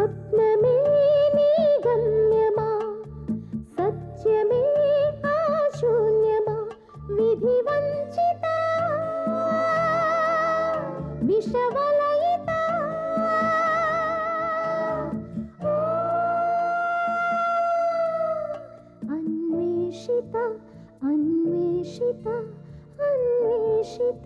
స్వప్నమే నీ గమ్యమా సత్యమే ఆ శూన్యమా విధి వంచిత విషవలయిత అన్వేషిత అన్వేషిత అన్వేషిత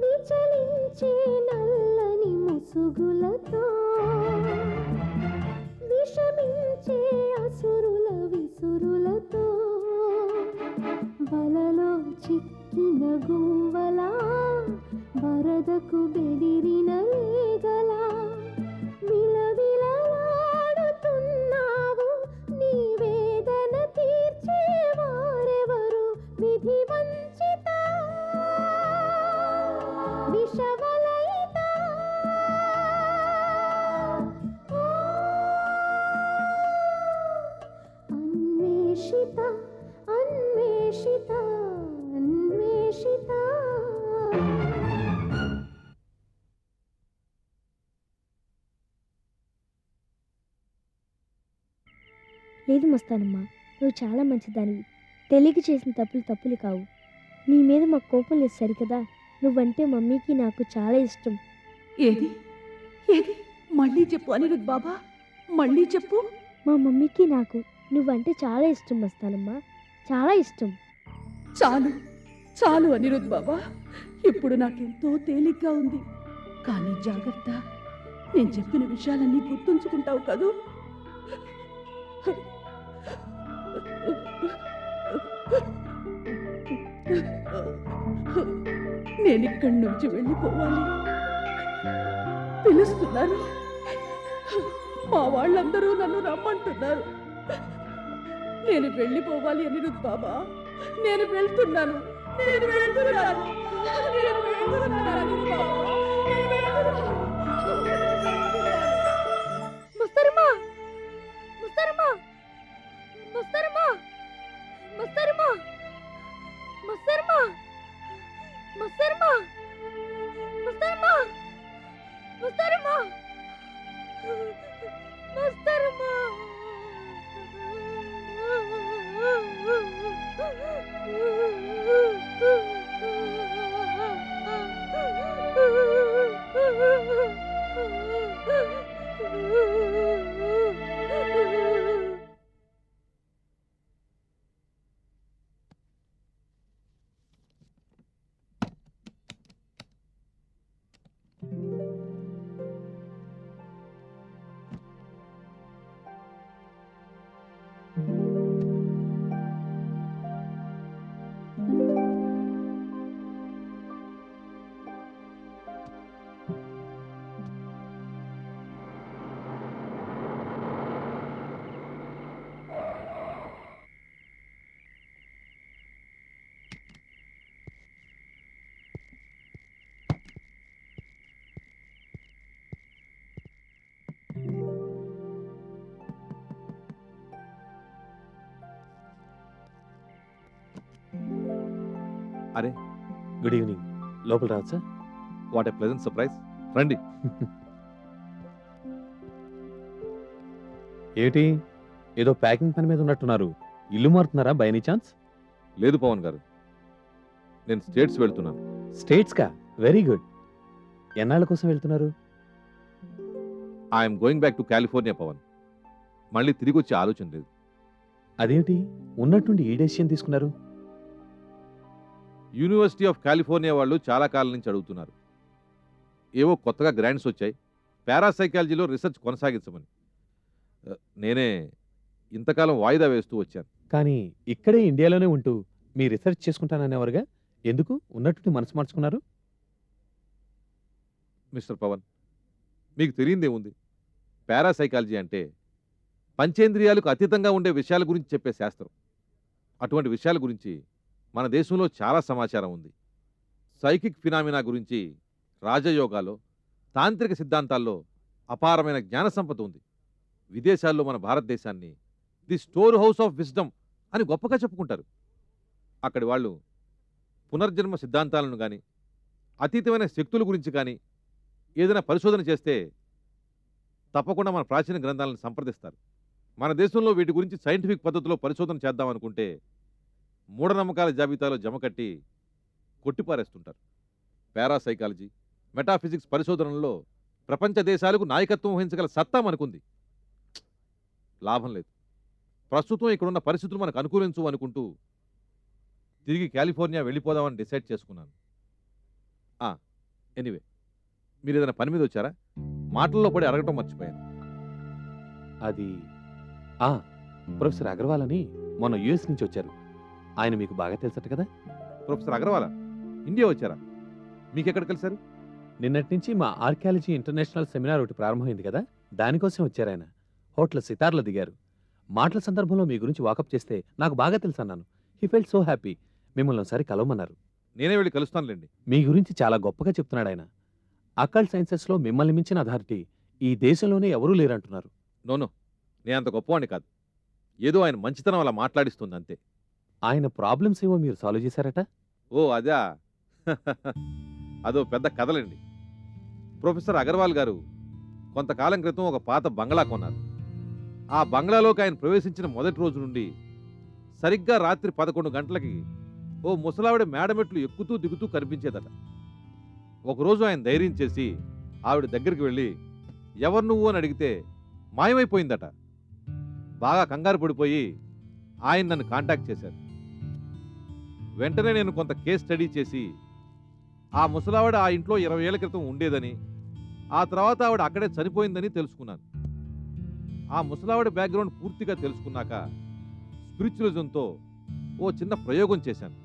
విచలించే నల్లని ముసుగులతో విషమించే అసురుల విసురులతో వలలో చిక్కిన గువ్వలా వరదకు బెదిరిన లేగలా విలవిలలాడుతున్నావు నీ వేదన తీర్చేవారెవరు విధి వంచిత విషవలయిత అన్వేషిత అన్వేషిత అన్వేషిత లేదు మస్తానమ్మా, నువ్వు చాలా మంచిదానివి. తెలియక చేసిన తప్పులు కావు. నీ మీద మాకు కోపం లేదు సరికదా. నువ్వంటే మమ్మీకి నాకు చాలా ఇష్టం. ఏది ఏది మళ్ళీ చెప్పు అనిరుద్ బాబా, మళ్ళీ చెప్పు. మా మమ్మీకి నాకు నువ్వంటే చాలా ఇష్టం మస్తానమ్మా, చాలా ఇష్టం. చాలు చాలు అనిరుద్ బాబా, ఇప్పుడు నాకెంతో తేలిగ్గా ఉంది. కానీ జాగ్రత్త, నేను చెప్పిన విషయాలన్నీ గుర్తుంచుకుంటావు కదూ? నేను ఇక్కడి నుంచి వెళ్ళిపోవాలి. పిలుస్తున్నారు, మా వాళ్ళందరూ నన్ను రమ్మంటున్నారు. నేను వెళ్ళిపోవాలి అనిరుద్ బాబా, నేను వెళ్తున్నాను, నేను వెళ్తున్నాను, నేను వెళ్తున్నాను అనిరుద్ బాబా, నేను వెళ్తున్నాను. ముస్తరమా ముస్తరమా ముస్తరమా ముస్తరమా ముస్తరమా ముస్తరమా ముస్తరమా ముస్తరమా ముస్తరమా అరే, గుడ్ ఈవినింగ్. లోపల రావచ్చా? What a pleasant surprise. రండి. ఏమిటి, ఏదో ప్యాకింగ్ పని మీద ఉన్నట్టున్నారు. ఇల్లు మారుతున్నారా బై ఎనీ ఛాన్స్? లేదు పవన్ గారు, నేను స్టేట్స్ వెళ్తున్నాను. స్టేట్స్కా? Very good. ఎన్నాళ్ళ కోసం వెళ్తున్నారు? I'm going back to California Pavan. మళ్ళీ తిరిగి వచ్చే ఆలోచన లేదు. అదేమిటి, ఉన్నట్టుండి ఈ డెసిషన్ తీసుకున్నారు? యూనివర్సిటీ ఆఫ్ కాలిఫోర్నియా వాళ్ళు చాలా కాలం నుంచి అడుగుతున్నారు. ఏవో కొత్తగా గ్రాంట్స్ వచ్చాయి, పారాసైకాలజీలో రీసెర్చ్ కొనసాగించమని. నేనే ఇంతకాలం వాయిదా వేస్తూ వచ్చాను. కానీ ఇక్కడే ఇండియాలోనే ఉంటూ మీ రీసెర్చ్ చేసుకుంటాననేవారుగా, ఎందుకు ఉన్నట్టుండి మనసు మార్చుకున్నారు? మిస్టర్ పవన్, మీకు తెలియందేముంది? పారాసైకాలజీ అంటే పంచేంద్రియాలకు అతీతంగా ఉండే విషయాల గురించి చెప్పే శాస్త్రం. అటువంటి విషయాల గురించి మన దేశంలో చాలా సమాచారం ఉంది. సైకిక్ ఫినామినా గురించి రాజయోగాలో, తాంత్రిక సిద్ధాంతాల్లో అపారమైన జ్ఞాన సంపద ఉంది. విదేశాల్లో మన భారతదేశాన్ని the store house of wisdom అని గొప్పగా చెప్పుకుంటారు. అక్కడి వాళ్ళు పునర్జన్మ సిద్ధాంతాలను కానీ, అతీతమైన శక్తుల గురించి కానీ ఏదైనా పరిశోధన చేస్తే తప్పకుండా మన ప్రాచీన గ్రంథాలను సంప్రదిస్తారు. మన దేశంలో వీటి గురించి సైంటిఫిక్ పద్ధతిలో పరిశోధన చేద్దామనుకుంటే మూఢనమ్మకాల జాబితాలో జమకట్టి కొట్టిపారేస్తుంటారు. పారాసైకాలజీ, మెటాఫిజిక్స్ పరిశోధనల్లో ప్రపంచ దేశాలకు నాయకత్వం వహించగల సత్తా మనకుంది. లాభం లేదు. ప్రస్తుతం ఇక్కడున్న పరిస్థితులు మనకు అనుకూలించు అనుకుంటూ తిరిగి కాలిఫోర్నియా వెళ్ళిపోదామని డిసైడ్ చేసుకున్నాను. ఎనీవే, మీరు ఏదైనా పని మీద వచ్చారా? మాటల్లో పడి అడగటం మర్చిపోయాను. అది ప్రొఫెసర్ అగర్వాల్ అని మొన్న యుఎస్ నుంచి వచ్చారు. ఆయన మీకు బాగా తెలుసట కదా? ప్రొఫెసర్ అగర్వాలా? ఇండియా వచ్చారా? మీకెక్కడ కలిశారు? నిన్నటి నుంచి మా ఆర్కియాలజీ ఇంటర్నేషనల్ సెమినార్ ఒకటి ప్రారంభమైంది కదా, దానికోసం వచ్చారు ఆయన. హోటల్ సితార్లో దిగారు. మాటల సందర్భంలో మీ గురించి వాకప్ చేస్తే నాకు బాగా తెలుసు అన్నాను. He felt so happy. మిమ్మల్ని ఒకసారి కలవమన్నారు. నేనే వెళ్ళి కలుస్తానులేండి. మీ గురించి చాలా గొప్పగా చెప్తున్నాడు ఆయన. అకల్ట్ సైన్సెస్లో మిమ్మల్ని మించిన అథారిటీ ఈ దేశంలోనే ఎవరూ లేరంటున్నారు. నోనో, నేను అంత గొప్పవాణ్ణి కాదు. ఏదో ఆయన మంచితనం అలా మాట్లాడిస్తుంది అంతే. ఆయన ప్రాబ్లమ్స్ ఏవో మీరు సాల్వ్ చేశారట? ఓ అదా, అదో పెద్ద కథలండి. ప్రొఫెసర్ అగర్వాల్ గారు కొంతకాలం క్రితం ఒక పాత బంగ్లా కొన్నారు. ఆ బంగ్లాలోకి ఆయన ప్రవేశించిన మొదటి రోజు నుండి సరిగ్గా రాత్రి 11 గంటలకి ఓ ముసలావిడ మేడమెట్లు ఎక్కుతూ దిగుతూ కనిపించేదట. ఒకరోజు ఆయన ధైర్యం చేసి ఆవిడ దగ్గరికి వెళ్ళి ఎవరు నువ్వు అని అడిగితే మాయమైపోయిందట. బాగా కంగారు పడిపోయి ఆయన నన్ను కాంటాక్ట్ చేశారు. వెంటనే నేను కొంత కేస్ స్టడీ చేసి ఆ ముసలావిడ ఆ ఇంట్లో 20 ఏళ్ల క్రితం ఉండేదని, ఆ తర్వాత ఆవిడ అక్కడే చనిపోయిందని తెలుసుకున్నాను. ఆ ముసలావిడ బ్యాక్గ్రౌండ్ పూర్తిగా తెలుసుకున్నాక స్పిరిచువలిజంతో ఓ చిన్న ప్రయోగం చేశాను.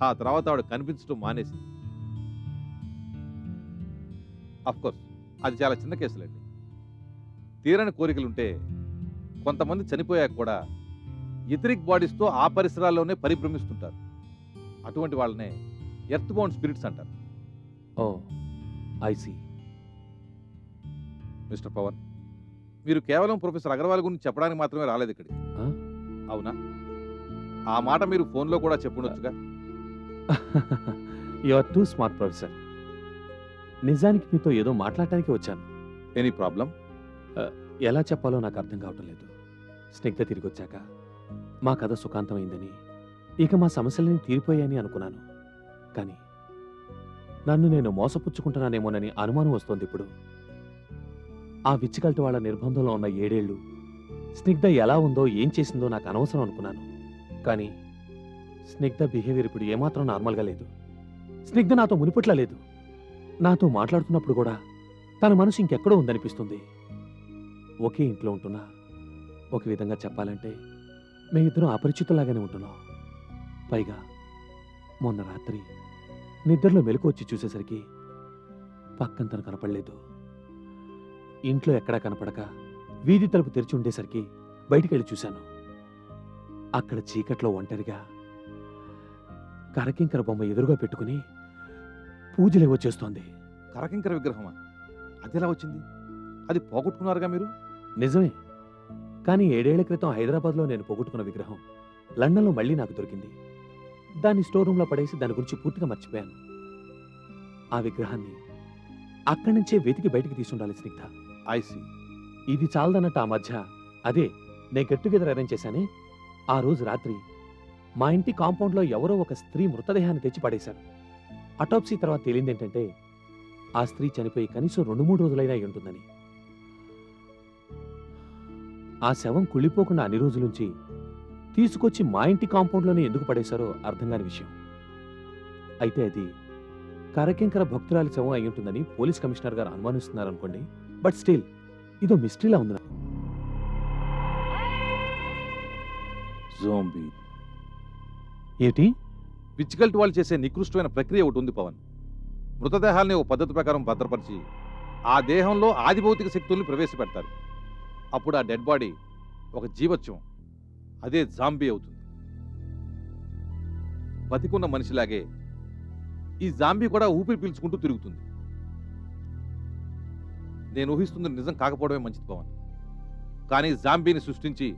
ఆ తర్వాత ఆవిడ కనిపించడం మానేసింది. అఫ్కోర్స్ అది చాలా చిన్న కేసులండి. తీరని కోరికలుంటే కొంతమంది చనిపోయాక కూడా ఇథరిక్ బాడీస్తో ఆ పరిసరాల్లోనే పరిభ్రమిస్తుంటారు. అటువంటి వాళ్ళనే ఎర్త్ బౌండ్ స్పిరిట్స్ అంటారు. ఓ ఐ సీ. మిస్టర్ పవన్, మీరు కేవలం ప్రొఫెసర్ అగర్వాల్ గురించి చెప్పడానికి మాత్రమే రాలేదు ఇక్కడికి, అవునా? ఆ మాట మీరు ఫోన్లో కూడా చెప్పుండొచ్చుగా. You are too smart professor. నిజానికి మీతో ఏదో మాట్లాడటానికి వచ్చాను. Any problem? ఎలా చెప్పాలో నాకు అర్థం కావటం లేదు. స్నిగ్ధ తిరిగి వచ్చాక మా కథ సుఖాంతమైందని, ఇక మా సమస్యలని తీరిపోయాయని అనుకున్నాను. కానీ నన్ను నేను మోసపుచ్చుకుంటున్నానేమోనని అనుమానం వస్తోంది ఇప్పుడు. ఆ విచ్చికల్టి వాళ్ళ నిర్బంధంలో ఉన్న 7 ఏళ్ళు స్నిగ్ధ ఎలా ఉందో ఏం చేసిందో నాకు అనవసరం అనుకున్నాను. కానీ స్నిగ్ధ బిహేవియర్ ఇప్పుడు ఏమాత్రం నార్మల్గా లేదు. స్నిగ్ధ నాతో మునిపట్లా లేదు. నాతో మాట్లాడుతున్నప్పుడు కూడా తన మనసు ఇంకెక్కడో ఉందనిపిస్తుంది. ఒకే ఇంట్లో ఉంటున్నా, ఒక విధంగా చెప్పాలంటే మేమిద్దరం అపరిచితులాగానే ఉంటున్నాం. పైగా మొన్న రాత్రి నిద్రలో మెలకు వచ్చి చూసేసరికి పక్కన తను కనపడలేదు. ఇంట్లో ఎక్కడా కనపడక వీధి తలుపు తెరిచి ఉండేసరికి బయటికి వెళ్ళి చూశాను. అక్కడ చీకట్లో ఒంటరిగా కరకింకర బొమ్మ ఎదురుగా పెట్టుకుని పూజలేవో చేస్తోంది. కరకింకర విగ్రహమా? అది ఎలా వచ్చింది? అది పోగొట్టుకున్నారుగా మీరు? నిజమే. కానీ 7 ఏళ్ల క్రితం హైదరాబాద్లో నేను పోగొట్టుకున్న విగ్రహం లండన్లో మళ్ళీ నాకు దొరికింది. దాన్ని స్టోర్ రూమ్లో పడేసి దాని గురించి పూర్తిగా మర్చిపోయాను. ఆ విగ్రహాన్ని అక్కడి నుంచే వెతికి బయటికి తీసుండాలి స్నిగ్ధ. ఐసి. ఇది చాలదన్నట్టు ఆ మధ్య అదే నేను గెట్ టుగెదర్ అరేంజ్ చేశానే, ఆ రోజు రాత్రి మా ఇంటి కాంపౌండ్లో ఎవరో ఒక స్త్రీ మృతదేహాన్ని తెచ్చి పడేశారు. అటాప్సీ తర్వాత తేలిందేంటంటే ఆ స్త్రీ చనిపోయి కనీసం 2-3 రోజులైనా అయి ఉంటుందని. ఆ శవం కుళ్ళిపోకుండా అన్ని రోజులుంచి తీసుకొచ్చి మా ఇంటి కాంపౌండ్లోనే ఎందుకు పడేశారో అర్థం కాని విషయం. అయితే అది కరకింకర భక్తురాలి శవం అయి ఉంటుందని పోలీస్ కమిషనర్ గారు అనుమానిస్తున్నారనుకోండి. బట్ స్టిల్ ఇదో మిస్టరీలా ఉంది. జోంబీ ఏంటి? పిచ్చికల్ట్ వాళ్ళు చేసే నికృష్టమైన ప్రక్రియ ఒకటి ఉంది పవన్. మృతదేహాల్ని ఒక పద్ధతి ప్రకారం భద్రపరిచి ఆ దేహంలో ఆది భౌతిక శక్తుల్ని ప్రవేశపెడతారు. అప్పుడు ఆ డెడ్ బాడీ ఒక జీవత్వం, అదే జాంబీ అవుతుంది. బతికున్న మనిషిలాగే ఈ జాంబీ కూడా ఊపిరి పీల్చుకుంటూ తిరుగుతుంది. నేను ఊహిస్తుంది నిజం కాకపోవడమే మంచిది పవన్. కానీ జాంబీని సృష్టించి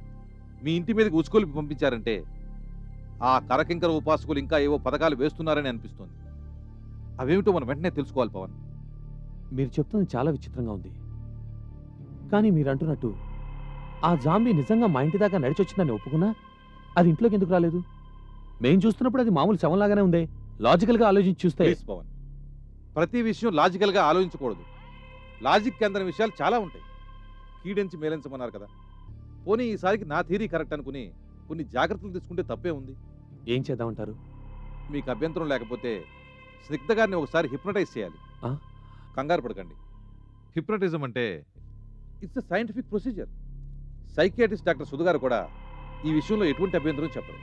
మీ ఇంటి మీదకి ఉచ్చుకొలిపి పంపించారంటే ఆ కరకింకర ఉపాసకులు ఇంకా ఏవో పథకాలు వేస్తున్నారని అనిపిస్తోంది. అవేమిటో మనం వెంటనే తెలుసుకోవాలి పవన్. మీరు చెప్తుంది చాలా విచిత్రంగా ఉంది. కానీ మీరు అంటున్నట్టు ఆ జాంబీ నిజంగా మా ఇంటి దాకా నడిచొచ్చిందని ఒప్పుకున్నా అది ఇంట్లోకి ఎందుకు రాలేదు? మేం చూస్తున్నప్పుడు అది మామూలు శవంలాగానే ఉందే. లాజికల్గా ఆలోచించి చూస్తే ప్లీజ్ పవన్, ప్రతి విషయం లాజికల్గా ఆలోచించకూడదు. లాజిక్ అందరి విషయాలు చాలా ఉంటాయి. కీడించి మేలించమన్నారు కదా, పోనీ ఈసారికి నా థీరీ కరెక్ట్ అనుకుని కొన్ని జాగ్రత్తలు తీసుకుంటే తప్పే ఉంది. ఏం చేద్దామంటారు? మీకు అభ్యంతరం లేకపోతే స్నిగ్ధ గారిని ఒకసారి హిప్నటైజ్ చేయాలి. ఆ? కంగారు పడకండి. హిప్నటిజం అంటే it's a scientific procedure. Psychiatrist doctor Sudhu garu కూడా ఈ విషయంలో ఎటువంటి అభ్యంతరం చెప్పరు.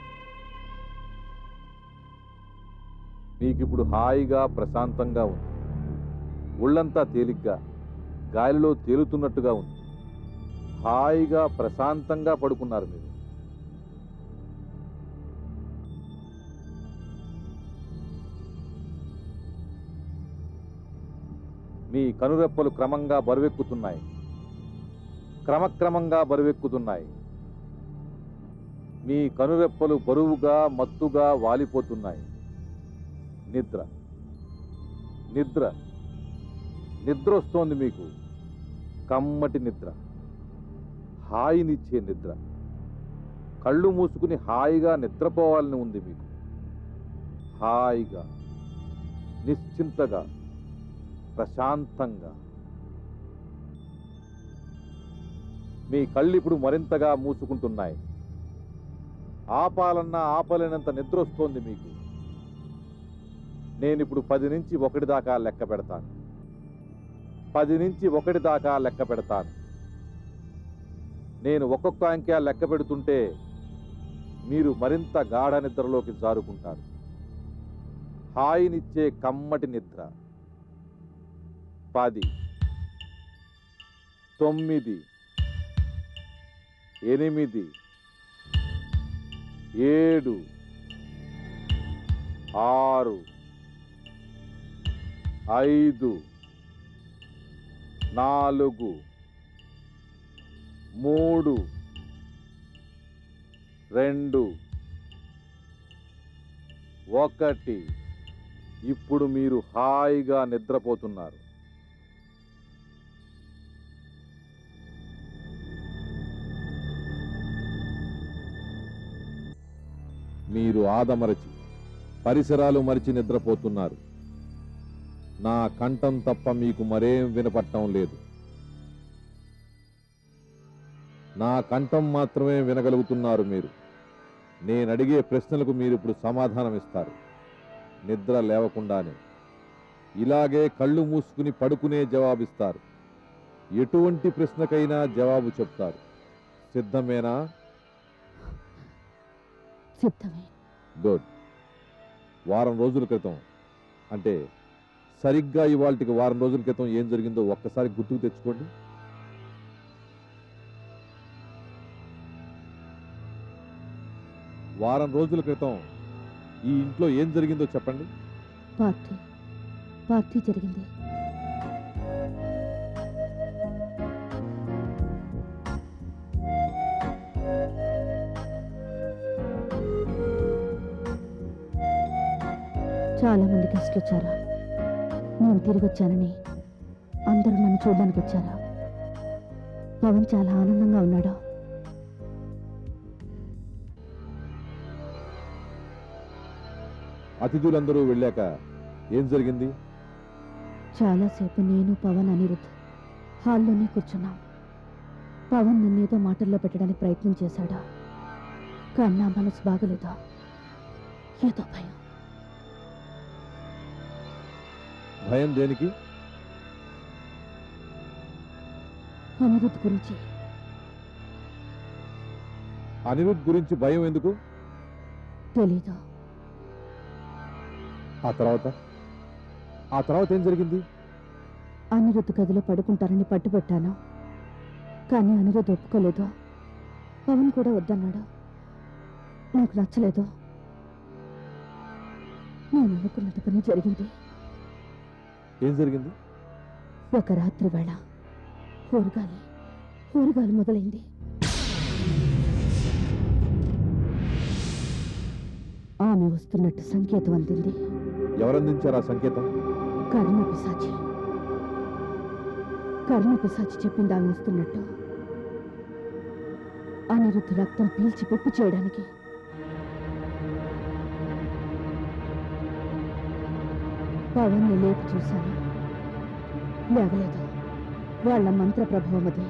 మీకు ఇప్పుడు హాయిగా ప్రశాంతంగా ఉంది. ఒళ్ళంతా తేలిగ్గా గాలిలో తేలుతున్నట్టుగా ఉంది. హాయిగా ప్రశాంతంగా పడుకున్నారు మీరు. మీ కనురెప్పలు క్రమంగా బరువెక్కుతున్నాయి. క్రమక్రమంగా బరువెక్కుతున్నాయి. మీ కనురెప్పలు బరువుగా మత్తుగా వాలిపోతున్నాయి. నిద్ర నిద్ర నిద్ర వస్తోంది మీకు. కమ్మటి నిద్ర, హాయినిచ్చే నిద్ర. కళ్ళు మూసుకుని హాయిగా నిద్రపోవాలని ఉంది మీకు. హాయిగా, నిశ్చింతగా, ప్రశాంతంగా. మీ కళ్ళు ఇప్పుడు మరింతగా మూసుకుంటున్నాయి. ఆపాలన్నా ఆపలేనంత నిద్ర వస్తోంది మీకు. నేనిప్పుడు 10 నుంచి 1 దాకా లెక్క పెడతాను. 10 నుంచి 1 దాకా లెక్క పెడతాను. నేను ఒక్కొక్క అంకె లెక్క పెడుతుంటే మీరు మరింత గాఢ నిద్రలోకి జారుకుంటారు. హాయినిచ్చే కమ్మటి నిద్ర. 10, 9, 8, 7, 6, 5, 4, 3, 2, 1. ఇప్పుడు మీరు హాయిగా నిద్రపోతున్నారు. మీరు ఆదమరచి పరిసరాలు మరిచి నిద్రపోతున్నారు. నా కంఠం తప్ప మీకు మరేం వినపట్టం లేదు. నా కంఠం మాత్రమే వినగలుగుతున్నారు మీరు. నేను అడిగే ప్రశ్నలకు మీరు ఇప్పుడు సమాధానం ఇస్తారు. నిద్ర లేవకుండానే ఇలాగే కళ్ళు మూసుకుని పడుకునే జవాబిస్తారు. ఎటువంటి ప్రశ్నకైనా జవాబు చెప్తారు. సిద్ధమేనా? సిద్ధమే. గుడ్. వారం రోజుల క్రితం, అంటే సరిగ్గా ఇవాళకి వారం రోజుల క్రితం ఏం జరిగిందో ఒక్కసారి గుర్తుకు తెచ్చుకోండి. వారం రోజుల క్రితం ఈ ఇంట్లో ఏం జరిగిందో చెప్పండి. పార్టీ జరిగింది. చాలా మంది గెస్ట్లు వచ్చారా? నేను తిరిగి వచ్చానని అందరూ నన్ను చూడడానికి వచ్చారా? పవన్ చాలా ఆనందంగా ఉన్నాడు. అతిథులందరూ వెళ్ళాక ఏం జరిగింది? చాలాసేపు నేను, పవన్, అనిరుద్ధ్ హాల్లోనే కూర్చున్నాం. పవన్ నన్నేదో మాటల్లో పెట్టడానికి ప్రయత్నం చేశాడా, కానీ నా మనసు బాగలేదా, ఏదో భయం. భయం దేనికి? అనిరుద్ధ్ గురించి. అనిరుద్ధ్ గురించి భయం ఎందుకు? తెలీదు. ఆ తర్వాత ఆ తర్వాత ఏం జరిగింది? అనిరుద్ధ్ గదిలో పడుకుంటారని పట్టుబట్టాను. కానీ అనిరుద్ధ్ ఒప్పుకోలేదు. పవన్ కూడా వద్దన్నాడు. నాకు నచ్చలేదు. నేను అనుకున్నది పని జరిగింది. ఏం జరిగింది? ఒక రాత్రి వేళ ఊరుగాలి మొదలైంది. ఆమె వస్తున్నట్టు సంకేతం అందింది. ఎవరందించారు ఆ సంకేతం? కర్ణ పిశాచి చెప్పింది ఆమె వస్తున్నట్టు. అనిరుద్ధ్ రక్తం పీల్చి పిప్పి చేయడానికి. పవన్ని లేపి చూశాను. లేవలేదు. వాళ్ళ మంత్ర ప్రభావం అది.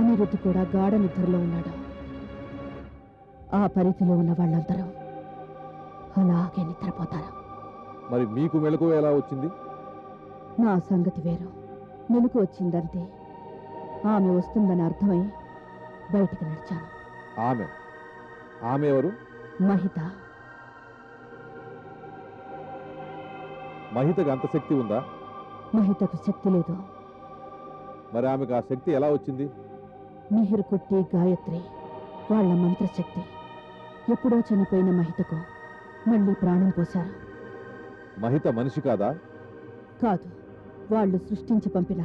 అనిరుద్ధ్ కూడా గాఢ నిద్రలో ఉన్నాడు. ఆ పరిధిలో ఉన్న వాళ్ళందరూ అలాగే నిద్రపోతారు. మరి మీకు మెలకువ ఎలా వచ్చింది? నా సంగతి వేరు. మెలకు వచ్చిందంతే. ఆమె వస్తుందని అర్థమై బయటికి నడిచాను. ఆమె ఎవరు? మహిత. మహితకు అంత శక్తి ఉందా? మహితకు శక్తి లేదు. మరి ఆమెకు ఆ శక్తి ఎలా వచ్చింది? మిహిర్ కుట్టి, గాయత్రి వాళ్ళ మంత్రశక్తి. ఎప్పుడో చనిపోయిన మహితకు మళ్ళీ ప్రాణం పోశారు. మహిత మనిషి కాదా? కాదు, వాళ్ళు సృష్టించి పంపిన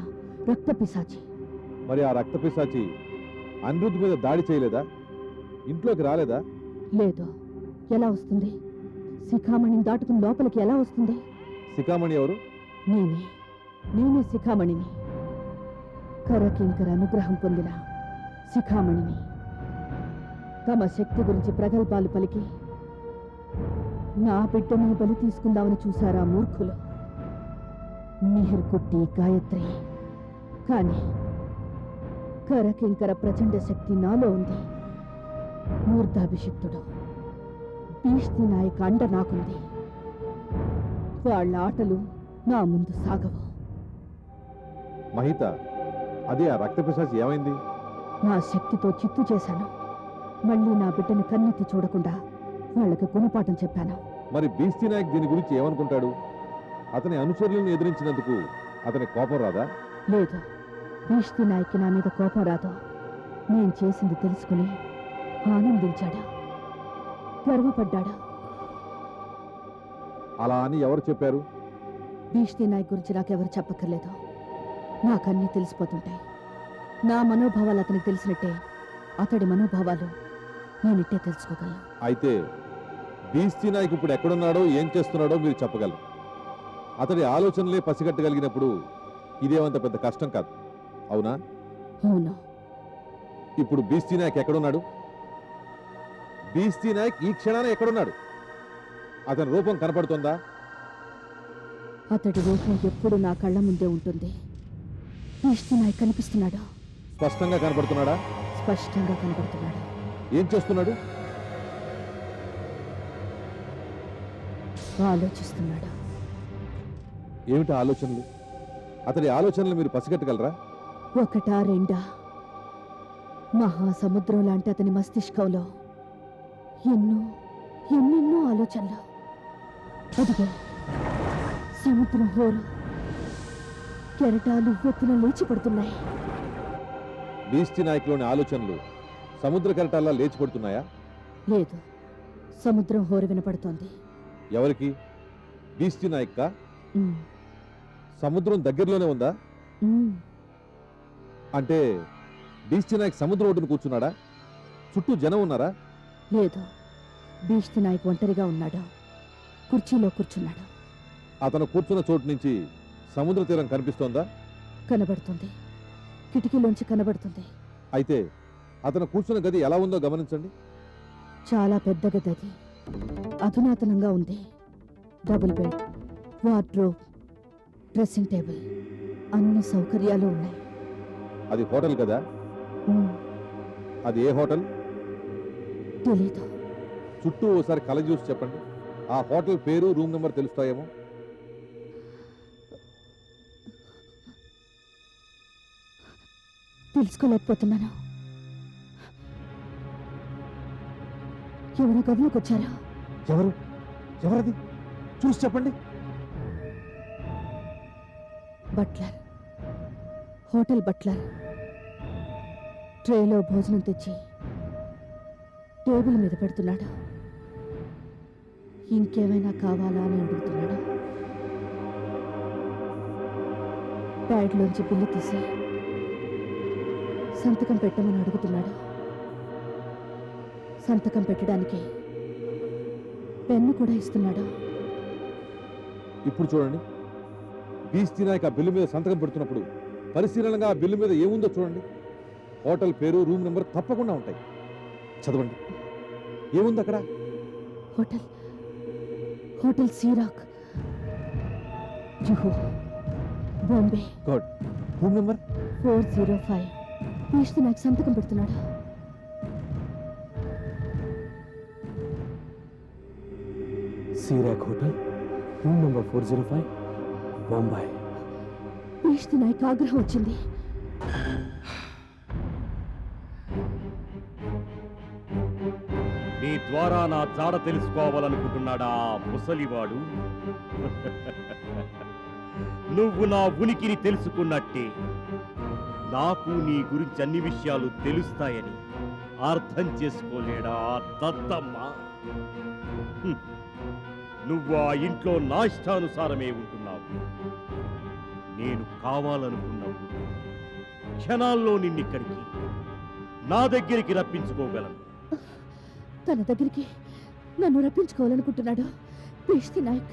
రక్త పిశాచి. మరి ఆ రక్త పిశాచి అనిరుద్ధ్ మీద దాడి చేయలేదా? ఇంట్లోకి రాలేదా? లేదు. ఎలా వస్తుంది? శిఖామణిని దాటుకుని లోపలికి ఎలా వస్తుంది? శిఖామణి ఎవరు? నేనే శిఖామణిని. కరకింకర అనుగ్రహం పొందిన శిఖామణిని. తమ శక్తి గురించి ప్రగల్భాలు పలికి నా బిడ్డని బలి తీసుకుందామని చూశారా మూర్ఖులు. మిహిర్ కుట్టి, గాయత్రి. కానీ కరకింకర ప్రచండ శక్తి నాలో ఉంది. మూర్ధాభిషిక్తుడు భీష్టి నాయక అండ నాకుంది. వాళ్ళ ఆటలు నా ముందు సాగవు. మహిత, అదే ఆ రక్త పిశాచి ఏమైంది? నా శక్తితో చిత్తు చేశాను. మళ్ళీ నా బిడ్డని కన్నెత్తి చూడకుండా వాళ్ళకి గుణపాఠం చెప్పాను. మరి బీస్తి నాయక్ దీని గురించి ఏమనుకుంటాడు? అతని అనుచరులను ఎదిరించినందుకు అతని కోపం రాదా? లేదు, భీష్టి నాయక్కి నా మీద కోపం రాదు. నేను చేసింది తెలుసుకుని ఆనందించాడు, గర్వపడ్డాడు. అలా అని ఎవరు చెప్పారు? భీష్టి నాయక్ గురించి నాకెవరు చెప్పక్కర్లేదు. నాకన్నీ తెలిసిపోతుంటాయి. నా మనోభావాలు అతనికి తెలిసినట్టే అతడి మనోభావాలు నేనిట్టే తెలుసుకోగలను. అయితే బీస్తి నాయక్ ఇప్పుడు ఎక్కడున్నాడో, ఏం చేస్తున్నాడో మీరు చెప్పగలరు. అతడి ఆలోచనలే పసిగట్టగలిగినప్పుడు ఇదేమంత పెద్ద కష్టం కాదు, అవునా? అవును. ఇప్పుడు బీస్తి నాయక్ ఎక్కడున్నాడు? బీస్తి నాయక్ ఈ క్షణాన ఎక్కడున్నాడు? అతని రూపం కనపడుతుందా? అతడి రూపం ఎప్పుడు నా కళ్ళ ముందే ఉంటుంది. భీష్టి నాయక్ కనిపిస్తున్నాడు. స్పష్టంగా కనపడుతున్నాడా? స్పష్టంగా కనపడుతున్నాడు. ఏం చేస్తున్నాడు? ఆలోచిస్తున్నాడు. ఏమిటి ఆలోచనలు? అతడి ఆలోచనలు మీరు పసిగట్టగలరా? ఒకటా రెండా? మహాసముద్రం లాంటి అతని మస్తిష్కంలో ఎన్నెన్నో ఆలోచనలు. అదిగో సముద్రం హోరు, కెరటాలు వెత్తున లేచి పడుతున్నాయి. బీస్తి నాయక్లోని ఆలోచనలు సముద్ర కెరటాల్లో లేచి పడుతున్నాయా? లేదు, సముద్రం హోరు వినపడుతోంది. ఎవరికి? బీస్తి నాయక్కా? ఉమ్, సముద్రం దగ్గరలోనే ఉందా? ఉమ్. అంటే బీస్తి నాయక్ సముద్రం ఒడ్డున కూర్చున్నాడా? చుట్టూ జనం ఉన్నారా? లేదు, భీష్టి నాయక్ ఒంటరిగా ఉన్నాడు. కుర్చీలో కూర్చున్నాడు. అతను కూర్చున్న చోటు నుంచి సముద్ర తీరం కనిపిస్తోందా? కనబడుతుంది. కిటికీలోంచి కనబడుతుంది. అయితే అతను కూర్చున్న గది ఎలా ఉందో గమనించండి. చాలా పెద్ద గది అది. అధునాతనంగా ఉంది. Double bed, wardrobe, dressing table, అన్ని సౌకర్యాలు ఉన్నాయి. అది హోటల్ కదా? ఉమ్, అది ఏ హోటల్? తెలీదు. చుట్టూ ఓసారి కల చూసి చెప్పండి. ఆ హోటల్ పేరు, రూమ్ నెంబర్ తెలుస్తాయేమో. తెలుసుకోలేకపోతున్నాను. ఎవరో గదిలోకి వచ్చారా? ఎవరు? ఎవరది? చూసి చెప్పండి. బట్లర్, హోటల్ బట్లర్ ట్రేలో భోజనం తెచ్చి టేబుల్ మీద పెడుతున్నాడు. ఇంకేమైనా కావాలా అని అడుగుతున్నాడు. ప్యాడ్లోంచి బిల్లు తీసి సంతకం పెట్టమని అడుగుతున్నాడు. సంతకం పెట్టడానికి పెన్ను కూడా ఇస్తున్నాడు. ఇప్పుడు చూడండి, బీస్తి నాయక్ ఆ బిల్లు మీద సంతకం పెడుతున్నప్పుడు పరిశీలనగా ఆ బిల్లు మీద ఏముందో చూడండి. హోటల్ పేరు, రూమ్ నెంబర్ తప్పకుండా ఉంటాయి. చదవండి, ఏముంది అక్కడ? Hotel hotel Sea Rock, Juhu, Bombay. Good. Room number 405. పీష్తి నాకు సంతకం పెడుతున్నాడు. Sea Rock hotel, room number 405, Bombay. పీష్తి నాకు ఆగ్రహం వచ్చింది. నీ ద్వారా నా జాడ తెలుసుకోవాలనుకుంటున్నాడా ముసలివాడు? నువ్వు నా ఉనికిని తెలుసుకున్నట్టే నాకు నీ గురించి అన్ని విషయాలు తెలుస్తాయని అర్థం చేసుకోలేడా దద్దమ్మ? హ్మ్. నువ్వు ఆ ఇంట్లో నా ఇష్టానుసారమే ఉంటున్నావు. నేను కావాలనుకున్నప్పుడు క్షణాల్లో నిన్నిక్కడికి నా దగ్గరికి రప్పించుకోగలను. తన దగ్గరికి నన్ను రప్పించుకోవాలనుకుంటున్నాడు పీష్తి నాయక్.